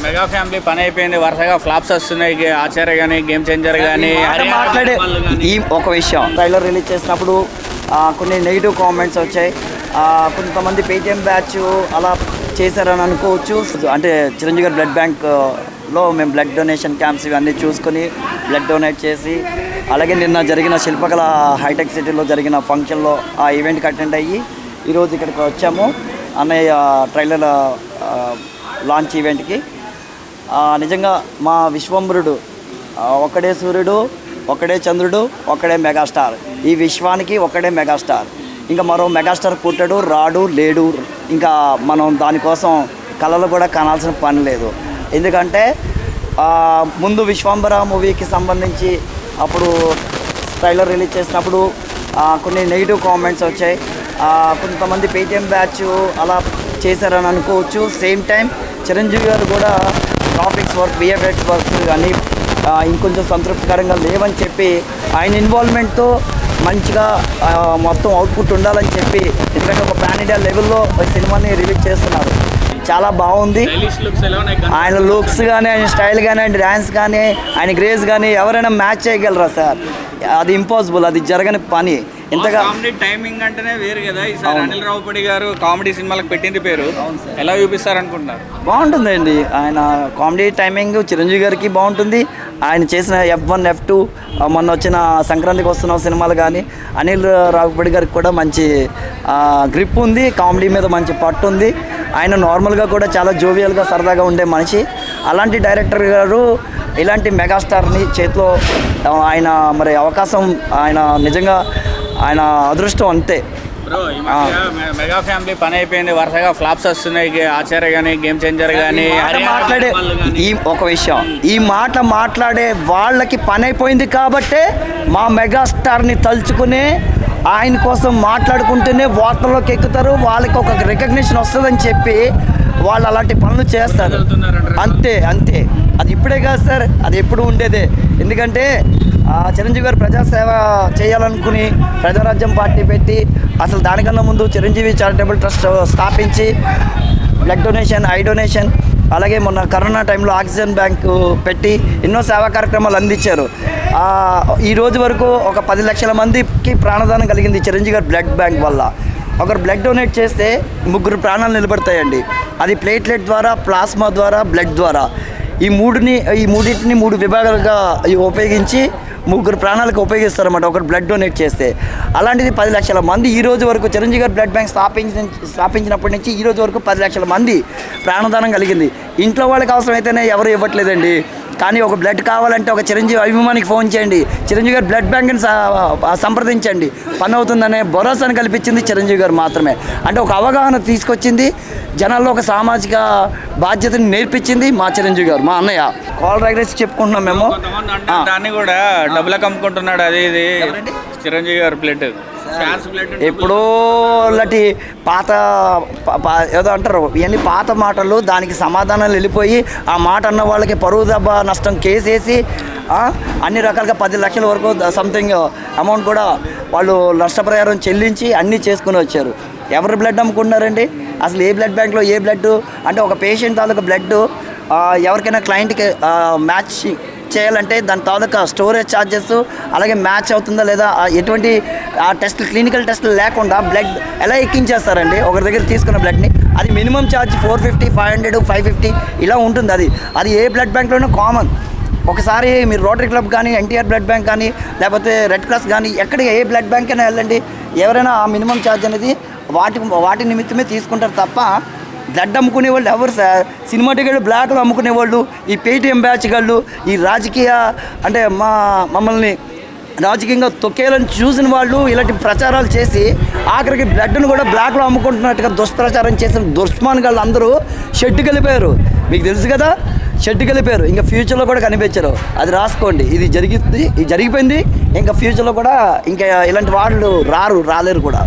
Mega family పని అయిపోయింది, వరుసగా ఫ్లాప్స్ వస్తున్నాయి. ఆచార్య కానీ, గేమ్ చేంజర్ కానీ మాట్లాడే ఈ ఒక విషయం ట్రైలర్ రిలీజ్ చేసినప్పుడు కొన్ని నెగిటివ్ కామెంట్స్ వచ్చాయి. కొంతమంది పేటిఎం బ్యాచ్ అలా చేశారని అనుకోవచ్చు. అంటే చిరంజీవి గారి బ్లడ్ బ్యాంక్లో మేము బ్లడ్ డొనేషన్ క్యాంప్స్ ఇవన్నీ చూసుకొని బ్లడ్ డొనేట్ చేసి, అలాగే నిన్న జరిగిన శిల్పకళ హైటెక్ సిటీలో జరిగిన ఫంక్షన్లో ఆ ఈవెంట్కి అటెండ్ అయ్యి ఈరోజు ఇక్కడికి వచ్చాము అన్నయ్య ట్రైలర్ లాంచ్ ఈవెంట్కి. నిజంగా మా విశ్వంబరుడు ఒక్కడే సూర్యుడు, ఒక్కడే చంద్రుడు, ఒక్కడే మెగాస్టార్. ఈ విశ్వానికి ఒక్కడే మెగాస్టార్. ఇంకా మరో మెగాస్టార్ పుట్టాడు, రాడు, లేడు. ఇంకా మనం దానికోసం కళలు కూడా కనాల్సిన పని లేదు. ఎందుకంటే ముందు విశ్వంబర మూవీకి సంబంధించి అప్పుడు ట్రైలర్ రిలీజ్ చేసినప్పుడు కొన్ని నెగిటివ్ కామెంట్స్ వచ్చాయి. కొంతమంది పేటిఎం బ్యాచ్ అలా చేశారని అనుకోవచ్చు. సేమ్ టైం చిరంజీవి గారు కూడా గ్రాఫిక్స్ వర్క్, విఎఫ్ఎక్స్ వర్క్ కానీ ఇంకొంచెం సంతృప్తికరంగా లేవని చెప్పి ఆయన ఇన్వాల్వ్మెంట్తో మంచిగా మొత్తం అవుట్పుట్ ఉండాలని చెప్పి ఎందుకంటే ఒక పాన్ ఇండియా లెవెల్లో సినిమాని రిలీజ్ చేస్తున్నారు. చాలా బాగుంది. ఆయన లుక్స్ కానీ, ఆయన స్టైల్ కానీ, ఆయన డ్యాన్స్ కానీ, ఆయన గ్రేస్ కానీ ఎవరైనా మ్యాచ్ చేయగలరా సార్? అది ఇంపాసిబుల్, అది జరగని పని. ఇంతగా కామెడీ టైమింగ్ అంటేనే వేరు కదా. ఈసారి అనిల్ రావుపూడి గారు కామెడీ సినిమాలకు పెట్టింది పేరు. ఎలా చూపిస్తారు అనుకుంటున్నారు? బాగుంటుందండి. ఆయన కామెడీ టైమింగ్ చిరంజీవి గారికి బాగుంటుంది. ఆయన చేసిన F1, F2 మొన్న వచ్చిన సంక్రాంతికి వస్తున్న సినిమాలు కానీ అనిల్ రావుపూడి గారికి కూడా మంచి గ్రిప్ ఉంది. కామెడీ మీద మంచి పట్టు ఉంది. ఆయన నార్మల్గా కూడా చాలా జోవియల్గా సరదాగా ఉండే మనిషి. అలాంటి డైరెక్టర్ గారు ఇలాంటి మెగాస్టార్ని చేతిలో ఆయన మరి అవకాశం ఆయన నిజంగా ఆయన అదృష్టం అంతే. మెగా ఫ్యామిలీ పని అయిపోయింది, వరుసగా ఫ్లాప్స్ వస్తున్నాయి. ఆచార్య కానీ, గేమ్ చేంజర్ కానీ మాట్లాడే ఈ ఒక విషయం ఈ మాట మాట్లాడే వాళ్ళకి పని అయిపోయింది కాబట్టే మా మెగాస్టార్ని తలుచుకుని ఆయన కోసం మాట్లాడుకుంటూనే వార్తల్లోకి ఎక్కుతారు. వాళ్ళకి ఒక రికగ్నిషన్ వస్తుందని చెప్పి వాళ్ళు అలాంటి పనులు చేస్తారు. అంతే అంతే. అది ఇప్పుడే కాదు సార్, అది ఎప్పుడు ఉండేదే. ఎందుకంటే చిరంజీవి గారు ప్రజాసేవ చేయాలనుకుని ప్రజారాజ్యం పార్టీ పెట్టి అసలు దానికన్నా ముందు చిరంజీవి చారిటబుల్ ట్రస్ట్ స్థాపించి బ్లడ్ డొనేషన్, ఐ డొనేషన్, అలాగే మొన్న కరోనా టైంలో ఆక్సిజన్ బ్యాంకు పెట్టి ఎన్నో సేవా కార్యక్రమాలు అందించారు. ఈ రోజు వరకు ఒక 10 లక్షల మందికి ప్రాణదానం కలిగింది చిరంజీవి గారి బ్లడ్ బ్యాంక్ వల్ల. ఒకరు బ్లడ్ డొనేట్ చేస్తే 3 ప్రాణాలు నిలబడతాయండి. అది ప్లేట్లెట్ ద్వారా, ప్లాస్మా ద్వారా, బ్లడ్ ద్వారా. ఈ మూడింటిని 3 విభాగాలుగా ఉపయోగించి 3 ప్రాణాలకు ఉపయోగిస్తారన్నమాట ఒకరు బ్లడ్ డొనేట్ చేస్తే. అలాంటిది 10 లక్షల మంది ఈ రోజు వరకు చిరంజీవి గారు బ్లడ్ బ్యాంక్ స్థాపించినప్పటి నుంచి ఈ రోజు వరకు 10 లక్షల మంది ప్రాణదానం కలిగింది. ఇంట్లో వాళ్ళకి అవసరమైతేనే ఎవరు ఇవ్వట్లేదండి. కానీ ఒక బ్లడ్ కావాలంటే ఒక చిరంజీవి అభిమానికి ఫోన్ చేయండి, చిరంజీవి గారు బ్లడ్ బ్యాంక్ని సంప్రదించండి, పని అవుతుందనే భరోసాను కల్పించింది చిరంజీవి గారు మాత్రమే. అంటే ఒక అవగాహన తీసుకొచ్చింది, జనాల్లో ఒక సామాజిక బాధ్యతను నేర్పించింది మా చిరంజీవి గారు, మా అన్నయ్య. కాల్ రైడర్స్ చెప్పుకుంటున్నాం మేము. దాన్ని కూడా డబ్బులకు అమ్ముకుంటున్నాడు. అది ఇది చిరంజీవి గారు బ్లడ్ ఎప్పుడో అలాంటి పాత ఏదో అంటారు, ఇవన్నీ పాత మాటలు. దానికి సమాధానాలు వెళ్ళిపోయి ఆ మాట అన్న వాళ్ళకి పరువు దెబ్బ నష్టం కేసేసి అన్ని రకాలుగా 10 లక్షల వరకు సంథింగ్ అమౌంట్ కూడా వాళ్ళు నష్టపరిహారం చెల్లించి అన్నీ చేసుకుని వచ్చారు. ఎవరు బ్లడ్ అమ్ముకుంటున్నారండి? అసలు ఏ బ్లడ్ బ్యాంక్లో ఏ బ్లడ్ అంటే ఒక పేషెంట్ తాలూకా బ్లడ్ ఎవరికైనా క్లయింట్కి మ్యాచ్ చేయాలంటే దాని తాలూకా స్టోరేజ్ ఛార్జెస్, అలాగే మ్యాచ్ అవుతుందా లేదా, ఎటువంటి టెస్ట్ క్లినికల్ టెస్టులు లేకుండా బ్లడ్ ఎలా ఎక్కించేస్తారండి ఒకరి దగ్గర తీసుకున్న బ్లడ్ని? అది మినిమం ఛార్జ్ 450, 500, 550 ఇలా ఉంటుంది. అది ఏ బ్లడ్ బ్యాంక్లోనూ కామన్. ఒకసారి మీరు రోటరీ క్లబ్ కానీ, ఎన్టీఆర్ బ్లడ్ బ్యాంక్ కానీ, లేకపోతే రెడ్ క్రాస్ కానీ, ఎక్కడ ఏ బ్లడ్ బ్యాంక్ అయినా వెళ్ళండి, ఎవరైనా ఆ మినిమం ఛార్జ్ అనేది వాటి నిమిత్తమే తీసుకుంటారు తప్ప బ్లడ్ అమ్ముకునే వాళ్ళు ఎవరు సార్? సినిమా టికెట్లు బ్లాక్లో అమ్ముకునే వాళ్ళు, ఈ పేటిఎం బ్యాచ్ వాళ్ళు, ఈ రాజకీయ అంటే మమ్మల్ని రాజకీయంగా తొక్కేయాలని చూసిన వాళ్ళు ఇలాంటి ప్రచారాలు చేసి ఆఖరికి బ్లడ్ను కూడా బ్లాక్లో అమ్ముకుంటున్నట్టుగా దుష్ప్రచారం చేసిన దుష్మానుగాళ్ళు అందరూ షెడ్డుకి వెళ్ళిపోయారు. మీకు తెలుసు కదా, షెడ్డుకి వెళ్ళిపోయారు. ఇంకా ఫ్యూచర్లో కూడా కనిపించరు. అది రాసుకోండి. ఇది జరిగిపోయింది. ఇంకా ఫ్యూచర్లో కూడా ఇంకా ఇలాంటి వాళ్ళు రాలేరు కూడా.